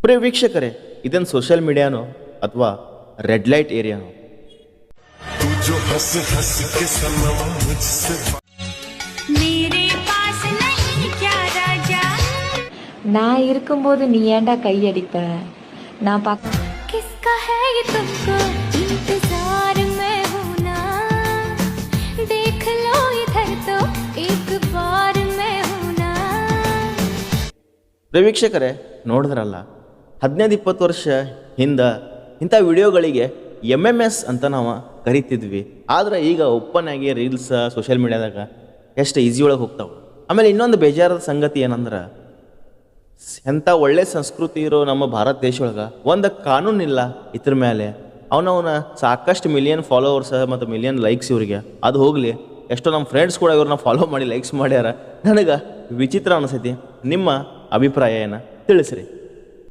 ಪ್ರಿಯ ವೀಕ್ಷಕರೇ, ಇದೇನು ಸೋಷಿಯಲ್ ಮೀಡಿಯಾನೋ ಅಥವಾ ರೆಡ್ ಲೈಟ್ ಏರಿಯಾನೋ? நான் இருக்கும்போது நீ ஏன்டா கையடிப்ப? நான் பார்க்க किसका है ये तुमको इंतजार में हूं ना देख लो इधर तो एक बार मैं हूं ना. ಪ್ರಿಯ ವೀಕ್ಷಕರೇ, ನೋಡಿದ್ರಲ್ಲ, 15-20 ವರ್ಷ ಹಿಂದೆ ಇಂಥ ವಿಡಿಯೋಗಳಿಗೆ MMS ಅಂತ ನಾವು ಕರಿತಿದ್ವಿ. ಆದ್ರೆ ಈಗ ಓಪನ್ ಆಗಿ ರೀಲ್ಸ್ ಸೋಷಿಯಲ್ ಮೀಡಿಯಾದಾಗ ಎಷ್ಟು ಈಸಿ ಒಳಗೆ ಹೋಗ್ತಾವೆ. ಆಮೇಲೆ ಇನ್ನೊಂದು ಬೇಜಾರದ ಸಂಗತಿ ಏನಂದ್ರೆ, ಎಂಥ ಒಳ್ಳೆ ಸಂಸ್ಕೃತಿ ಇರೋ ನಮ್ಮ ಭಾರತ ದೇಶ ಒಳಗೆ ಒಂದು ಕಾನೂನಿಲ್ಲ ಇದ್ರ ಮೇಲೆ. ಅವನವನ ಸಾಕಷ್ಟು ಮಿಲಿಯನ್ ಫಾಲೋವರ್ಸ್ ಮತ್ತು ಮಿಲಿಯನ್ ಲೈಕ್ಸ್ ಇವರಿಗೆ. ಅದು ಹೋಗಲಿ, ಎಷ್ಟೋ ನಮ್ಮ ಫ್ರೆಂಡ್ಸ್ ಕೂಡ ಇವ್ರನ್ನ ಫಾಲೋ ಮಾಡಿ ಲೈಕ್ಸ್ ಮಾಡ್ಯಾರ. ನನಗೆ ವಿಚಿತ್ರ ಅನಿಸೈತಿ. ನಿಮ್ಮ ಅಭಿಪ್ರಾಯ ಏನು ತಿಳಿಸ್ರಿ.